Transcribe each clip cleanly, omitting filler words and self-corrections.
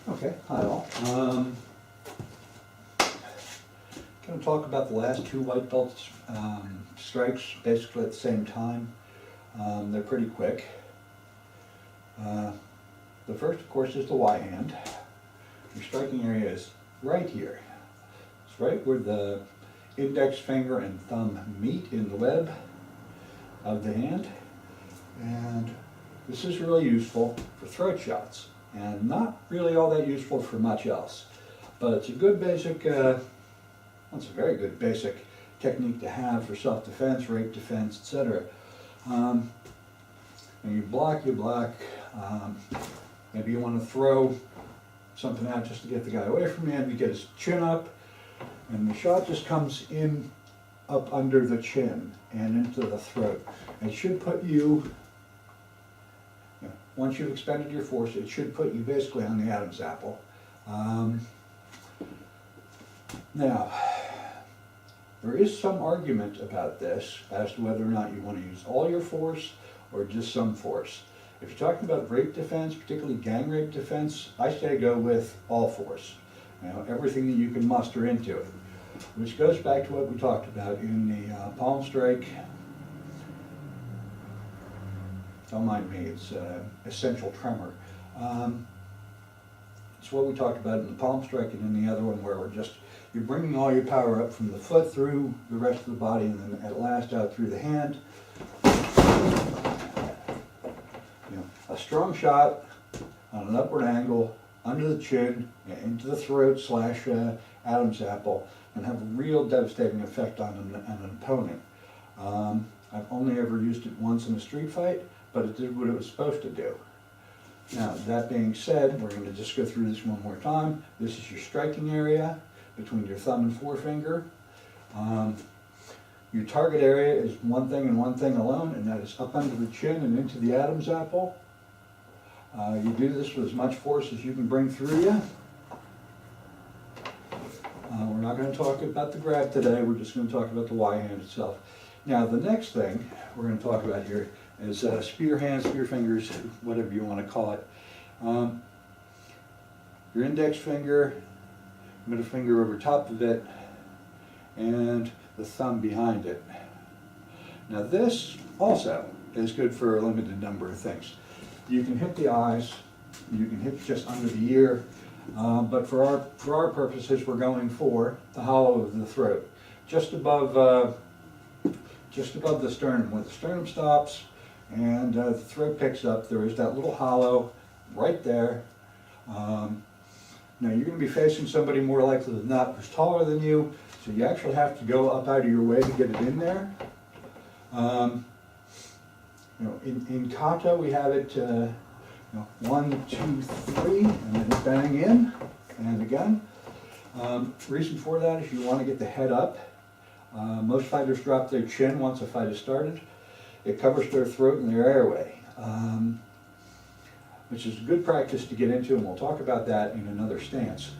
Okay, hi all. Going to talk about the last two white belt strikes basically at the same time. They're pretty quick. The first, of course, is the Y hand. Your striking area is right here. It's right where the index finger and thumb meet in the web of the hand. And this is really useful for throat shots, and not really all that useful for much else. But it's a good basic, it's a very good basic technique to have for self-defense, rape defense, etc. When you block, maybe you want to throw something out just to get the guy away from you, and you get his chin up, and the shot just comes in up under the chin and into the throat. It should put you, once you've expended your force, it should put you basically on the Adam's apple. Now, there is some argument about this as to whether or not you want to use all your force or just some force. If you're talking about rape defense, particularly gang rape defense, I say go with all force. Everything that you can muster into it. Which goes back to what we talked about in the palm strike. Don't mind me, it's essential tremor. It's what we talked about in the palm strike and in the other one where you're bringing all your power up from the foot through the rest of the body and then at last out through the hand. A strong shot on an upward angle, under the chin, into the throat / Adam's apple, and have a real devastating effect on an opponent. I've only ever used it once in a street fight, but it did what it was supposed to do. Now, that being said, we're going to just go through this one more time. This is your striking area between your thumb and forefinger. Your target area is one thing and one thing alone, and that is up under the chin and into the Adam's apple. You do this with as much force as you can bring through you. We're not going to talk about the grab today, we're just going to talk about the Y hand itself. Now, the next thing we're going to talk about here is spear hands, spear fingers, whatever you want to call it. Your index finger, middle finger over top of it, and the thumb behind it. Now this also is good for a limited number of things. You can hit the eyes, you can hit just under the ear, but for our purposes we're going for the hollow of the throat. Just above the sternum. When the sternum stops and the throat picks up, there is that little hollow right there. Now you're going to be facing somebody more likely than not who's taller than you, so you actually have to go up out of your way to get it in there. In kata we have it 1, 2, 3, and then bang in, and again. Reason for that is you want to get the head up. Most fighters drop their chin once a fight is started. It covers their throat and their airway, which is good practice to get into, and we'll talk about that in another stance.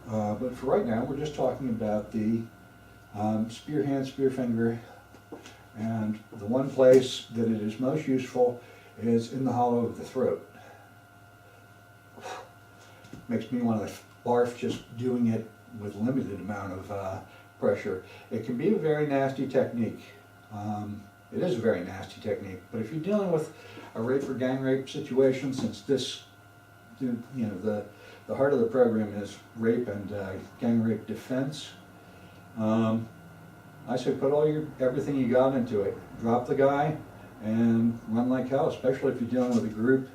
But for right now, we're just talking about the spear hand, spear finger, and the one place that it is most useful is in the hollow of the throat. Makes me want to barf just doing it with limited amount of pressure. It can be a very nasty technique. It is a very nasty technique, but if you're dealing with a rape or gang rape situation, since this, the heart of the program is rape and gang rape defense, I say put everything you got into it. Drop the guy and run like hell, especially if you're dealing with a group.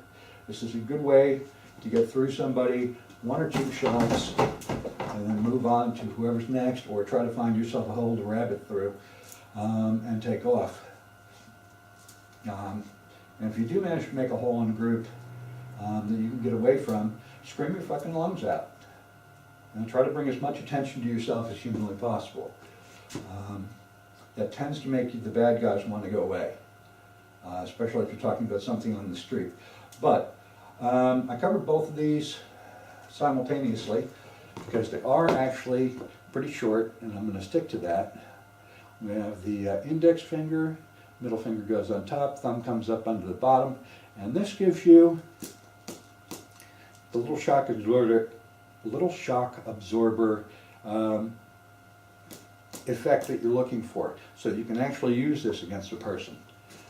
This is a good way to get through somebody, 1 or 2 shots, and then move on to whoever's next, or try to find yourself a hole to rabbit through and take off. And if you do manage to make a hole in a group that you can get away from, scream your fucking lungs out. And try to bring as much attention to yourself as humanly possible. That tends to make the bad guys want to go away, especially if you're talking about something on the street. But I covered both of these simultaneously because they are actually pretty short, and I'm going to stick to that. We have the index finger, middle finger goes on top, thumb comes up under the bottom, and this gives you the little shock absorber effect that you're looking for, so that you can actually use this against a person.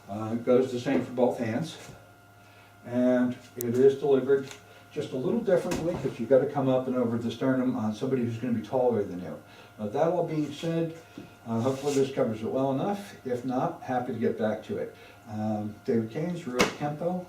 It goes the same for both hands, and it is delivered just a little differently because you've got to come up and over the sternum on somebody who's going to be taller than you. That all being said, hopefully this covers it well enough. If not, happy to get back to it. David Keynes, Ruiz Kempo.